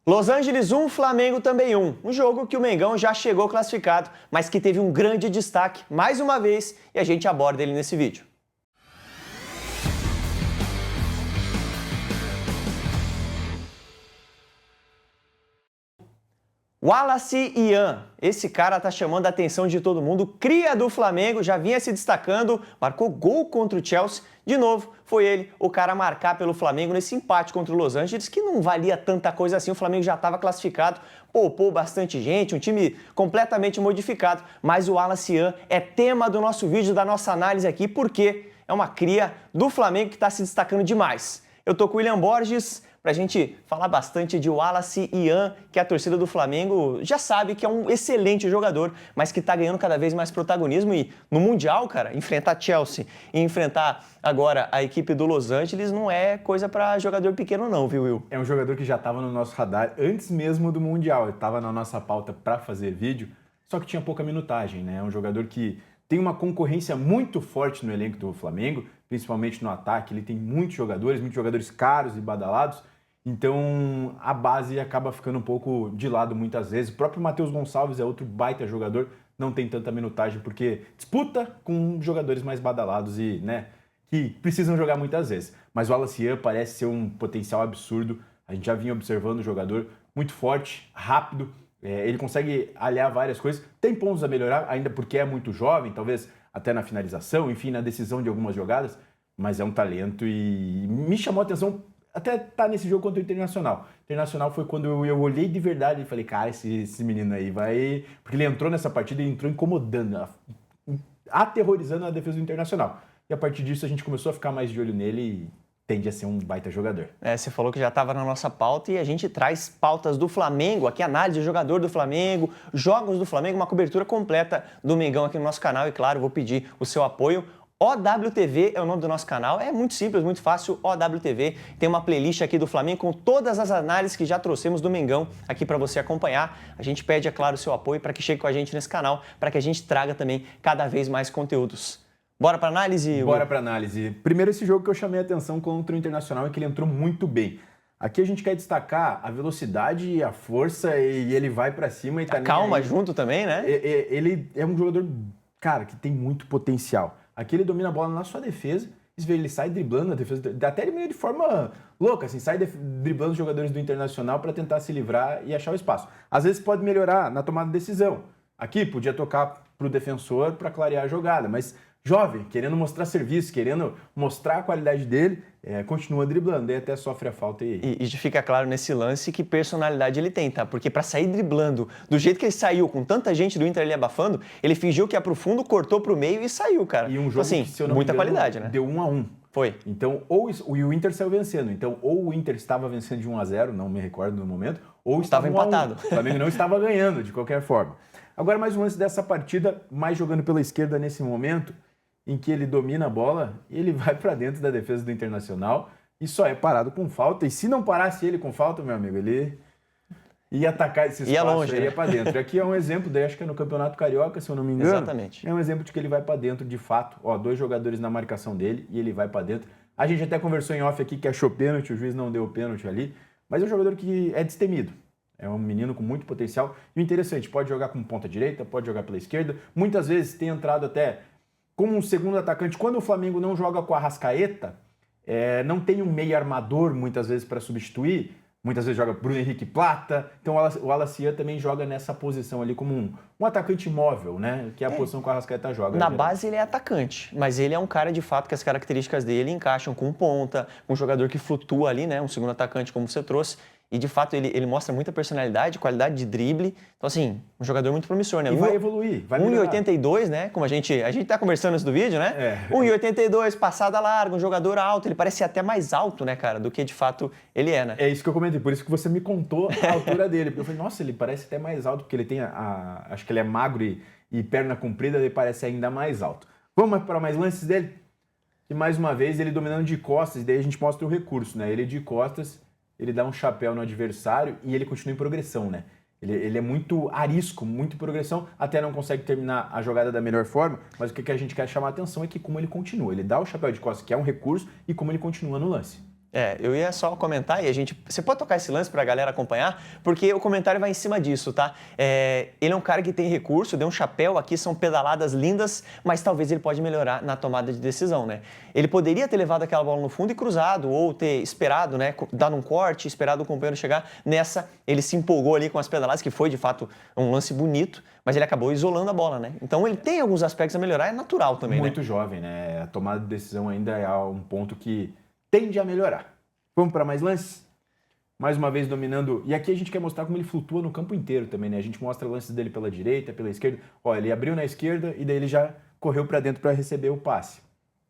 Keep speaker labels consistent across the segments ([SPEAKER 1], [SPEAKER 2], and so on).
[SPEAKER 1] Los Angeles 1, Flamengo também 1. Um jogo que o Mengão já chegou classificado, mas que teve um grande destaque mais uma vez e a gente aborda ele nesse vídeo. Wallace Ian, esse cara tá chamando a atenção de todo mundo, cria do Flamengo, já vinha se destacando, marcou gol contra o Chelsea. De novo, foi ele o cara a marcar pelo Flamengo nesse empate contra o Los Angeles, que não valia tanta coisa assim, o Flamengo já estava classificado, poupou bastante gente, um time completamente modificado, mas o Wallace Ian é tema do nosso vídeo, da nossa análise aqui, porque é uma cria do Flamengo que está se destacando demais. Eu tô com o William Borges, para a gente falar bastante de Wallace Ian, que a torcida do Flamengo já sabe que é um excelente jogador, mas que está ganhando cada vez mais protagonismo e no Mundial, cara, enfrentar Chelsea e enfrentar agora a equipe do Los Angeles não é coisa para jogador pequeno não, viu, Will?
[SPEAKER 2] É um jogador que já estava no nosso radar antes mesmo do Mundial, estava na nossa pauta para fazer vídeo, só que tinha pouca minutagem, né? É um jogador que tem uma concorrência muito forte no elenco do Flamengo, principalmente no ataque, ele tem muitos jogadores caros e badalados. Então a base acaba ficando um pouco de lado muitas vezes. O próprio Matheus Gonçalves é outro baita jogador, não tem tanta minutagem porque disputa com jogadores mais badalados e, né, que precisam jogar muitas vezes. Mas o Wallace Ian parece ser um potencial absurdo. A gente já vinha observando o jogador muito forte, rápido. Ele consegue aliar várias coisas. Tem pontos a melhorar, ainda porque é muito jovem, talvez até na finalização, enfim, na decisão de algumas jogadas. Mas é um talento e me chamou a atenção até tá nesse jogo contra o Internacional. O Internacional foi quando eu olhei de verdade e falei, cara, esse menino aí vai... Porque ele entrou nessa partida e entrou incomodando, aterrorizando a defesa do Internacional. E a partir disso a gente começou a ficar mais de olho nele e tende a ser um baita jogador.
[SPEAKER 1] Você falou que já estava na nossa pauta e a gente traz pautas do Flamengo, aqui análise de jogador do Flamengo, jogos do Flamengo, uma cobertura completa do Mengão aqui no nosso canal e, claro, vou pedir o seu apoio. OWTV é o nome do nosso canal, é muito simples, muito fácil, OWTV. Tem uma playlist aqui do Flamengo com todas as análises que já trouxemos do Mengão aqui para você acompanhar. A gente pede, é claro, o seu apoio para que chegue com a gente nesse canal, para que a gente traga também cada vez mais conteúdos. Bora para análise?
[SPEAKER 2] Bora para análise. Primeiro esse jogo que eu chamei a atenção contra o Internacional é que ele entrou muito bem. Aqui a gente quer destacar a velocidade e a força e ele vai para cima e tá nem
[SPEAKER 1] calma
[SPEAKER 2] aí.
[SPEAKER 1] Junto também, né?
[SPEAKER 2] Ele é um jogador, cara, que tem muito potencial. Aqui ele domina a bola na sua defesa, ele sai driblando a defesa, até ele meio de forma louca, assim, sai driblando os jogadores do Internacional para tentar se livrar e achar o espaço. Às vezes pode melhorar na tomada de decisão. Aqui podia tocar para o defensor para clarear a jogada, mas jovem, querendo mostrar serviço, querendo mostrar a qualidade dele, continua driblando, daí até sofre a falta
[SPEAKER 1] e fica claro nesse lance que personalidade ele tem, tá? Porque para sair driblando do jeito que ele saiu, com tanta gente do Inter ali abafando, ele fingiu que ia pro fundo, cortou pro meio e saiu, cara.
[SPEAKER 2] E um jogo
[SPEAKER 1] assim,
[SPEAKER 2] que, se eu não
[SPEAKER 1] muita
[SPEAKER 2] me engano,
[SPEAKER 1] qualidade, né?
[SPEAKER 2] Deu 1-1.
[SPEAKER 1] Foi.
[SPEAKER 2] Então, e o Inter saiu vencendo. Então, ou o Inter estava vencendo de 1-0, não me recordo no momento, ou estava
[SPEAKER 1] empatado.
[SPEAKER 2] O Flamengo não estava ganhando, de qualquer forma. Agora, mais um lance dessa partida, mais jogando pela esquerda nesse momento, em que ele domina a bola e ele vai para dentro da defesa do Internacional e só é parado com falta. E se não parasse ele com falta, meu amigo, ele ia atacar esse espaço,
[SPEAKER 1] longe,
[SPEAKER 2] ia para dentro. Aqui é um exemplo, daí acho que é no Campeonato Carioca, se eu não me engano.
[SPEAKER 1] Exatamente.
[SPEAKER 2] É um exemplo de que ele vai para dentro de fato. Ó, 2 jogadores na marcação dele e ele vai para dentro. A gente até conversou em off aqui que achou pênalti, o juiz não deu pênalti ali, mas é um jogador que é destemido. É um menino com muito potencial. E o interessante, pode jogar como ponta direita, pode jogar pela esquerda. Muitas vezes tem entrado até como um segundo atacante. Quando o Flamengo não joga com a Arrascaeta, não tem um meio armador muitas vezes para substituir. Muitas vezes joga Bruno Henrique Plata. Então o Wallace Ian também joga nessa posição ali como um atacante móvel, né? Que é a posição que o Arrascaeta joga.
[SPEAKER 1] Na base ele é atacante, mas ele é um cara de fato que as características dele encaixam com ponta, um jogador que flutua ali, né? Um segundo atacante como você trouxe. E, de fato, ele mostra muita personalidade, qualidade de drible. Então, assim, um jogador muito promissor, né?
[SPEAKER 2] E vai evoluir, vai melhorar.
[SPEAKER 1] 1,82, né? Como a gente tá conversando antes do vídeo, né? 1,82, passada larga, um jogador alto. Ele parece ser até mais alto, né, cara? Do que, de fato, ele é, né?
[SPEAKER 2] É isso que eu comentei. Por isso que você me contou a altura dele. Porque eu falei, nossa, ele parece até mais alto. Porque ele tem acho que ele é magro e perna comprida, ele parece ainda mais alto. Vamos para mais lances dele? E, mais uma vez, ele dominando de costas. E daí a gente mostra o recurso, né? Ele de costas... Ele dá um chapéu no adversário e ele continua em progressão, né? Ele é muito arisco, muito progressão, até não consegue terminar a jogada da melhor forma, mas o que a gente quer chamar a atenção é que como ele continua. Ele dá o chapéu de costas, que é um recurso, e como ele continua no lance.
[SPEAKER 1] Eu ia só comentar e você pode tocar esse lance pra galera acompanhar, porque o comentário vai em cima disso, tá? Ele é um cara que tem recurso, deu um chapéu aqui, são pedaladas lindas, mas talvez ele pode melhorar na tomada de decisão, né? Ele poderia ter levado aquela bola no fundo e cruzado, ou ter esperado, né? Dado um corte, esperado o companheiro chegar. Nessa, ele se empolgou ali com as pedaladas, que foi de fato um lance bonito, mas ele acabou isolando a bola, né? Então ele tem alguns aspectos a melhorar, é natural também,
[SPEAKER 2] Muito
[SPEAKER 1] né?
[SPEAKER 2] jovem, né? A tomada de decisão ainda é um ponto que tende a melhorar. Vamos para mais lances? Mais uma vez dominando. E aqui a gente quer mostrar como ele flutua no campo inteiro também, né? A gente mostra lances dele pela direita, pela esquerda. Ó, ele abriu na esquerda e daí ele já correu para dentro para receber o passe.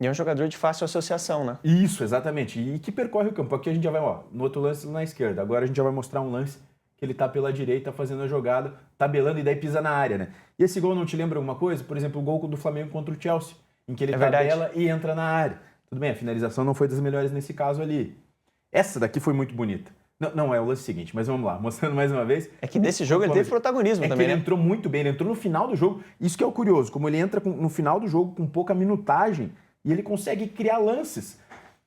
[SPEAKER 1] E é um jogador de fácil associação, né?
[SPEAKER 2] Isso, exatamente. E que percorre o campo. Aqui a gente já vai, ó, no outro lance na esquerda. Agora a gente já vai mostrar um lance que ele tá pela direita fazendo a jogada, tabelando e daí pisa na área, né? E esse gol não te lembra alguma coisa? Por exemplo, o gol do Flamengo contra o Chelsea, em que ele tabela e entra na área. Tudo bem, a finalização não foi das melhores nesse caso ali. Essa daqui foi muito bonita. Não é o lance seguinte, mas vamos lá, mostrando mais uma vez.
[SPEAKER 1] É que nesse jogo ele teve protagonismo também,
[SPEAKER 2] ele
[SPEAKER 1] né?
[SPEAKER 2] entrou muito bem, ele entrou no final do jogo. Isso que é o curioso, como ele entra no final do jogo com pouca minutagem e ele consegue criar lances.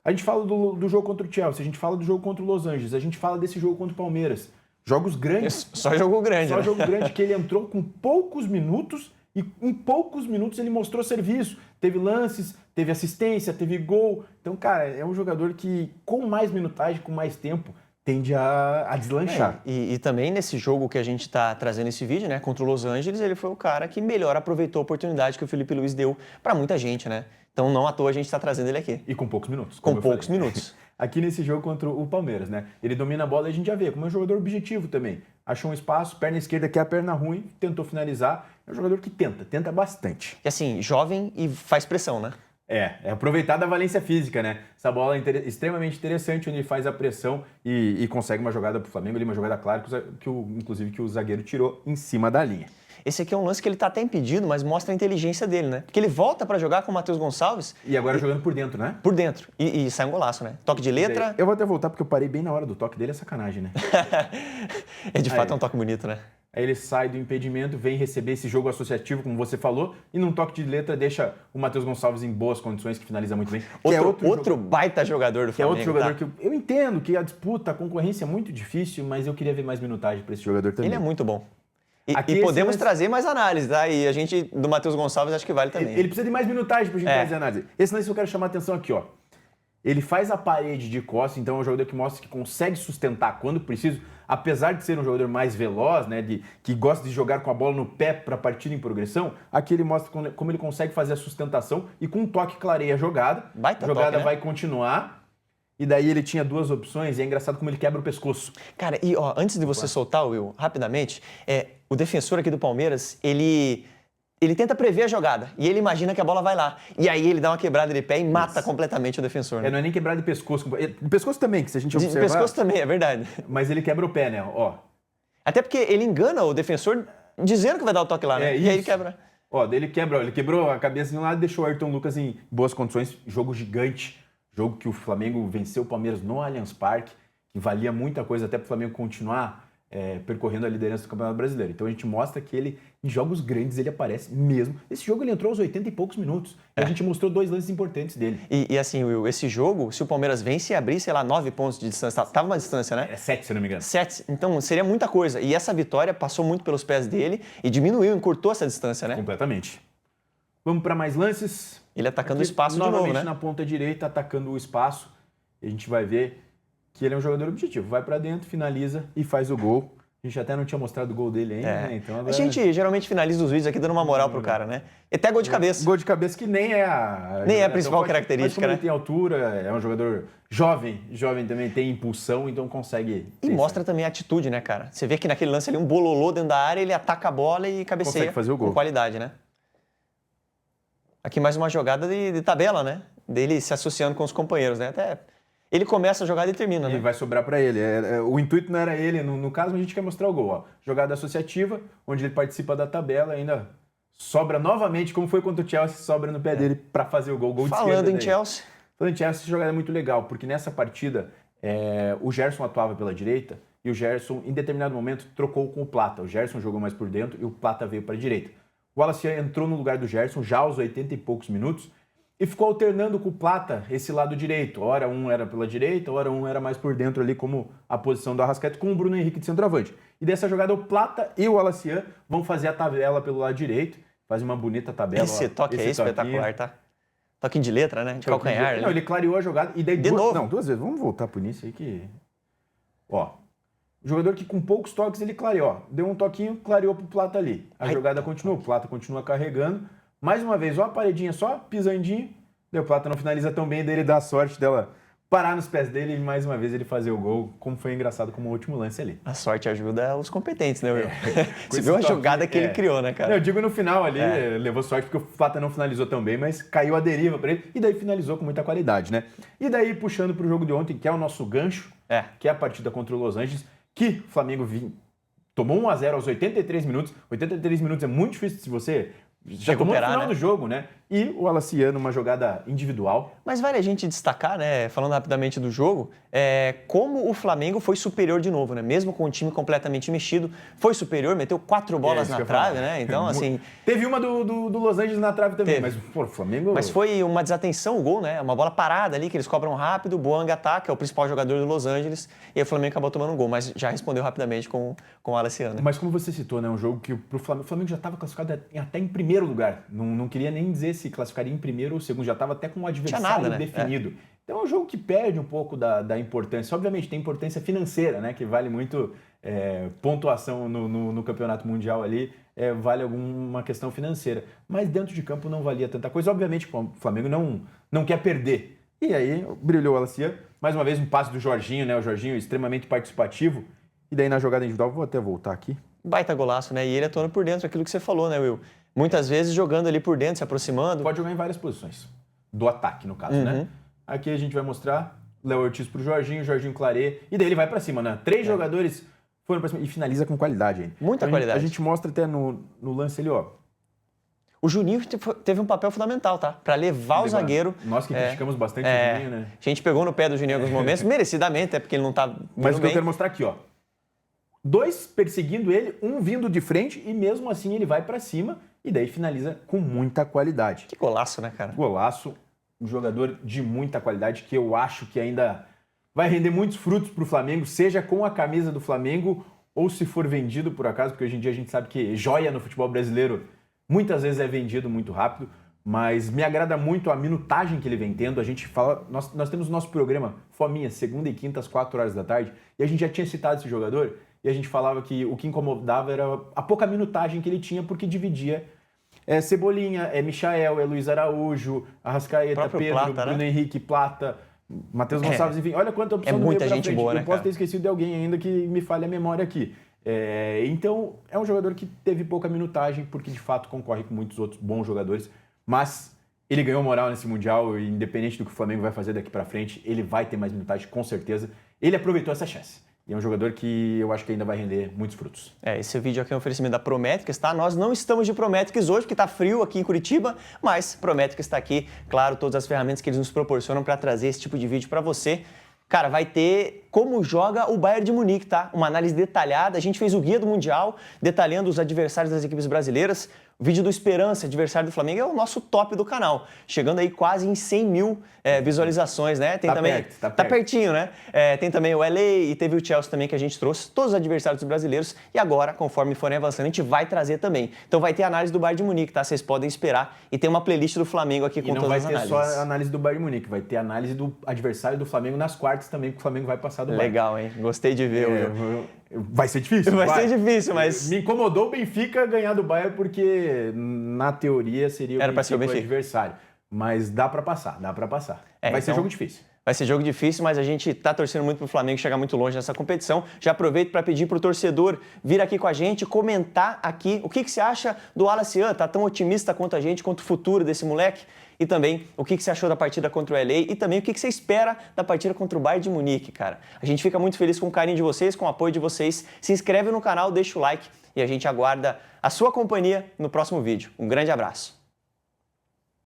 [SPEAKER 2] A gente fala do jogo contra o Chelsea, a gente fala do jogo contra o Los Angeles, a gente fala desse jogo contra o Palmeiras. Jogos grandes.
[SPEAKER 1] Só jogo grande,
[SPEAKER 2] Só
[SPEAKER 1] né?
[SPEAKER 2] jogo grande que ele entrou com poucos minutos e em poucos minutos ele mostrou serviço. Teve lances, teve assistência, teve gol. Então, cara, é um jogador que com mais minutagem, com mais tempo, tende a deslanchar.
[SPEAKER 1] E também nesse jogo que a gente está trazendo esse vídeo, né, contra o Los Angeles, ele foi o cara que melhor aproveitou a oportunidade que o Felipe Luiz deu para muita gente, né? Então não à toa a gente está trazendo ele aqui.
[SPEAKER 2] E com poucos minutos.
[SPEAKER 1] Com poucos minutos.
[SPEAKER 2] Aqui nesse jogo contra o Palmeiras, né? Ele domina a bola e a gente já vê, como é um jogador objetivo também. Achou um espaço, perna esquerda que é a perna ruim, tentou finalizar. É um jogador que tenta bastante.
[SPEAKER 1] E assim, jovem e faz pressão, né?
[SPEAKER 2] É aproveitar da valência física, né? Essa bola é extremamente interessante, onde ele faz a pressão e consegue uma jogada pro Flamengo, ali uma jogada clara, inclusive que o zagueiro tirou em cima da linha.
[SPEAKER 1] Esse aqui é um lance que ele tá até impedido, mas mostra a inteligência dele, né? Porque ele volta para jogar com o Matheus Gonçalves.
[SPEAKER 2] E agora jogando por dentro, né?
[SPEAKER 1] Por dentro. E sai um golaço, né? Toque de letra.
[SPEAKER 2] Eu vou até voltar porque eu parei bem na hora do toque dele, é sacanagem, né?
[SPEAKER 1] De fato é um toque bonito, né?
[SPEAKER 2] Aí ele sai do impedimento, vem receber esse jogo associativo, como você falou, e num toque de letra deixa o Matheus Gonçalves em boas condições, que finaliza muito bem.
[SPEAKER 1] Outro baita jogador do Flamengo.
[SPEAKER 2] Que é outro jogador que eu entendo que a disputa, a concorrência é muito difícil, mas eu queria ver mais minutagem para esse jogador também.
[SPEAKER 1] Ele é muito bom. E podemos trazer mais análise, tá? E a gente, do Matheus Gonçalves, acho que vale também.
[SPEAKER 2] Ele precisa de mais minutagem pra gente trazer análise. Esse lance eu quero chamar a atenção aqui, ó. Ele faz a parede de costas, então é um jogador que mostra que consegue sustentar quando preciso, apesar de ser um jogador mais veloz, né, que gosta de jogar com a bola no pé para partir em progressão. Aqui ele mostra como ele consegue fazer a sustentação e com um toque clareia a jogada.
[SPEAKER 1] Baita
[SPEAKER 2] a jogada
[SPEAKER 1] toque, né?
[SPEAKER 2] vai continuar. E daí ele tinha duas opções e é engraçado como ele quebra o pescoço.
[SPEAKER 1] Cara, e ó, antes de você soltar, Will, rapidamente, o defensor aqui do Palmeiras, ele tenta prever a jogada e ele imagina que a bola vai lá. E aí ele dá uma quebrada de pé e mata completamente o defensor. Né?
[SPEAKER 2] Não é nem quebrada de pescoço. De pescoço também, que se a gente observar...
[SPEAKER 1] De pescoço também, é verdade.
[SPEAKER 2] Mas ele quebra o pé, né? Ó.
[SPEAKER 1] Até porque ele engana o defensor dizendo que vai dar o toque lá, né? E aí ele quebra.
[SPEAKER 2] Ó, daí ele quebrou a cabeça de um lado e deixou o Ayrton Lucas em boas condições. Jogo gigante. Jogo que o Flamengo venceu o Palmeiras no Allianz Parque, que valia muita coisa até para o Flamengo continuar percorrendo a liderança do Campeonato Brasileiro. Então a gente mostra que ele, em jogos grandes, ele aparece mesmo. Esse jogo ele entrou aos 80 e poucos minutos. A gente mostrou dois lances importantes dele.
[SPEAKER 1] E assim, Will, esse jogo, se o Palmeiras vence e abrir, sei lá, 9 pontos de distância, tava uma distância, né?
[SPEAKER 2] 7, se não me engano.
[SPEAKER 1] 7, então seria muita coisa. E essa vitória passou muito pelos pés dele e diminuiu, encurtou essa distância, né?
[SPEAKER 2] Completamente. Vamos para mais lances.
[SPEAKER 1] Ele atacando o espaço de novo,
[SPEAKER 2] novamente
[SPEAKER 1] né?
[SPEAKER 2] na ponta direita, atacando o espaço. E a gente vai ver que ele é um jogador objetivo. Vai para dentro, finaliza e faz o gol. A gente até não tinha mostrado o gol dele ainda, né? Então agora...
[SPEAKER 1] A gente geralmente finaliza os vídeos aqui dando uma moral pro cara, né? E até gol de cabeça.
[SPEAKER 2] Gol de cabeça que nem é a
[SPEAKER 1] principal característica,
[SPEAKER 2] mas como
[SPEAKER 1] né?
[SPEAKER 2] Ele tem altura, é um jogador jovem também, tem impulsão, então consegue...
[SPEAKER 1] E mostra também a atitude, né, cara? Você vê que naquele lance ali, um bololô dentro da área, ele ataca a bola e cabeceia
[SPEAKER 2] consegue fazer o gol.
[SPEAKER 1] Com qualidade, né? Aqui mais uma jogada de tabela, né? Dele se associando com os companheiros, né? Até ele começa a jogada e termina, né?
[SPEAKER 2] E vai sobrar para ele. O intuito não era ele, no caso a gente quer mostrar o gol. Ó. Jogada associativa, onde ele participa da tabela, ainda sobra novamente, como foi contra o Chelsea, sobra no pé dele para fazer o gol. Gol de
[SPEAKER 1] Falando em
[SPEAKER 2] dele.
[SPEAKER 1] Chelsea.
[SPEAKER 2] Falando em Chelsea, essa jogada é muito legal, porque nessa partida o Gerson atuava pela direita e o Gerson, em determinado momento, trocou com o Plata. O Gerson jogou mais por dentro e o Plata veio para a direita. O Wallace entrou no lugar do Gerson já aos 80 e poucos minutos e ficou alternando com o Plata esse lado direito. Ora um era pela direita, ora um era mais por dentro ali como a posição do Arrascaeta com o Bruno Henrique de centroavante. E dessa jogada o Plata e o Alacian vão fazer a tabela pelo lado direito, fazem uma bonita tabela.
[SPEAKER 1] Esse toque é espetacular, tá? Toque de letra, né? De calcanhar.
[SPEAKER 2] Não, ele clareou a jogada e daí
[SPEAKER 1] duas
[SPEAKER 2] vezes. Vamos voltar pro início aí que... Ó, jogador que com poucos toques ele clareou. Ó, deu um toquinho, clareou pro Plata ali. A jogada continua, o Plata continua carregando. Mais uma vez, ó a paredinha só, pisandinho. Daí o Plata não finaliza tão bem, daí ele dá a sorte dela parar nos pés dele e mais uma vez ele fazer o gol, como foi engraçado como o último lance ali.
[SPEAKER 1] A sorte ajuda os competentes, né, Will? Você viu a jogada que ele criou, né, cara?
[SPEAKER 2] Não, eu digo no final ali, levou sorte porque o Plata não finalizou tão bem, mas caiu a deriva para ele e daí finalizou com muita qualidade, né? E daí puxando pro jogo de ontem, que é o nosso gancho, que é a partida contra o Los Angeles, que o Flamengo tomou 1-0 aos 83 minutos. 83 minutos é muito difícil se você... Já tomou no final do jogo, né? E o Alacian numa jogada individual.
[SPEAKER 1] Mas vale a gente destacar, né, falando rapidamente do jogo, como o Flamengo foi superior de novo, né? Mesmo com o time completamente mexido, foi superior, meteu 4 bolas na trave, né? Então, assim...
[SPEAKER 2] Teve uma do Los Angeles na trave também, mas pô, o Flamengo...
[SPEAKER 1] Mas foi uma desatenção o gol, né? Uma bola parada ali, que eles cobram rápido, o Boanga ataca, é o principal jogador do Los Angeles, e aí o Flamengo acabou tomando um gol, mas já respondeu rapidamente com o Alacian, né?
[SPEAKER 2] Mas como você citou, né? Um jogo que pro Flamengo, o Flamengo já estava classificado até em primeiro lugar. Não queria nem dizer se classificaria em primeiro ou segundo, já estava até com um adversário definido. Então é um jogo que perde um pouco da importância. Obviamente tem importância financeira, né? Que vale muito pontuação no campeonato mundial ali, vale alguma questão financeira. Mas dentro de campo não valia tanta coisa. Obviamente o Flamengo não quer perder. E aí brilhou o Alacian. Mais uma vez um passe do Jorginho, né? O Jorginho extremamente participativo. E daí na jogada individual, vou até voltar aqui.
[SPEAKER 1] Baita golaço, né? E ele atuando por dentro, aquilo que você falou, né, Will? Muitas vezes jogando ali por dentro, se aproximando.
[SPEAKER 2] Pode jogar em várias posições. Do ataque, no caso, né? Aqui a gente vai mostrar Léo Ortiz pro Jorginho, o Jorginho clareia. E daí ele vai pra cima, né? 3 jogadores foram pra cima e finaliza com qualidade. Hein?
[SPEAKER 1] Muita qualidade.
[SPEAKER 2] A gente mostra até no lance ali, ó.
[SPEAKER 1] O Juninho teve um papel fundamental, tá? Pra levar o zagueiro.
[SPEAKER 2] Nós que criticamos bastante o Juninho, né?
[SPEAKER 1] A gente pegou no pé do Juninho em alguns momentos, merecidamente, até porque ele não tá
[SPEAKER 2] Mas o que
[SPEAKER 1] bem.
[SPEAKER 2] eu quero mostrar aqui, ó. 2 perseguindo ele, um vindo de frente e mesmo assim ele vai pra cima e daí finaliza com muita qualidade.
[SPEAKER 1] Que golaço, né, cara?
[SPEAKER 2] Golaço, um jogador de muita qualidade que eu acho que ainda vai render muitos frutos pro Flamengo, seja com a camisa do Flamengo ou se for vendido por acaso, porque hoje em dia a gente sabe que joia no futebol brasileiro muitas vezes é vendido muito rápido, mas me agrada muito a minutagem que ele vem tendo. A gente fala, nós temos o nosso programa Fominha, segunda e quinta às 4 horas da tarde, e a gente já tinha citado esse jogador, e a gente falava que o que incomodava era a pouca minutagem que ele tinha, porque dividia Cebolinha, Michael, Luiz Araújo, Arrascaeta, Pedro, Plata, Bruno Henrique, Plata, Matheus Gonçalves, enfim, olha quanta opção do meio pra frente.
[SPEAKER 1] Boa, né,
[SPEAKER 2] eu posso ter esquecido de alguém ainda que me falha a memória aqui. Então, é um jogador que teve pouca minutagem, porque de fato concorre com muitos outros bons jogadores, mas ele ganhou moral nesse Mundial e independente do que o Flamengo vai fazer daqui pra frente, ele vai ter mais minutagem, com certeza. Ele aproveitou essa chance. E é um jogador que eu acho que ainda vai render muitos frutos.
[SPEAKER 1] Esse vídeo aqui é um oferecimento da Prométricas, tá? Nós não estamos de Prométricas hoje, porque tá frio aqui em Curitiba, mas Prométricas está aqui, claro, todas as ferramentas que eles nos proporcionam para trazer esse tipo de vídeo para você. Cara, vai ter como joga o Bayern de Munique, tá? Uma análise detalhada. A gente fez o guia do Mundial, detalhando os adversários das equipes brasileiras. O vídeo do Esperança, adversário do Flamengo, é o nosso top do canal. Chegando aí quase em 100 mil visualizações, né? Tem também,
[SPEAKER 2] tá
[SPEAKER 1] pertinho, né? Tem também o LA e teve o Chelsea também que a gente trouxe. Todos os adversários brasileiros. E agora, conforme forem avançando, a gente vai trazer também. Então vai ter análise do Bayern de Munique, tá? Vocês podem esperar. E tem uma playlist do Flamengo aqui com todas as análises.
[SPEAKER 2] E não vai ter só a análise do Bayern de Munique, vai ter a análise do adversário do Flamengo nas quartas também, porque o Flamengo vai passar do Bayern.
[SPEAKER 1] Legal, hein? Gostei de ver.
[SPEAKER 2] Vai ser difícil.
[SPEAKER 1] Vai ser difícil, mas...
[SPEAKER 2] Me incomodou o Benfica ganhar do Bayern, porque na teoria seria o Benfica o adversário. Mas dá pra passar, dá pra passar. Vai ser jogo difícil.
[SPEAKER 1] Vai ser jogo difícil, mas a gente tá torcendo muito pro Flamengo chegar muito longe nessa competição. Já aproveito para pedir pro torcedor vir aqui com a gente, comentar aqui o que você acha do Alacian. Tá tão otimista quanto a gente, quanto o futuro desse moleque? E também o que você achou da partida contra o LA e também o que você espera da partida contra o Bayern de Munique, cara. A gente fica muito feliz com o carinho de vocês, com o apoio de vocês. Se inscreve no canal, deixa o like e a gente aguarda a sua companhia no próximo vídeo. Um grande abraço.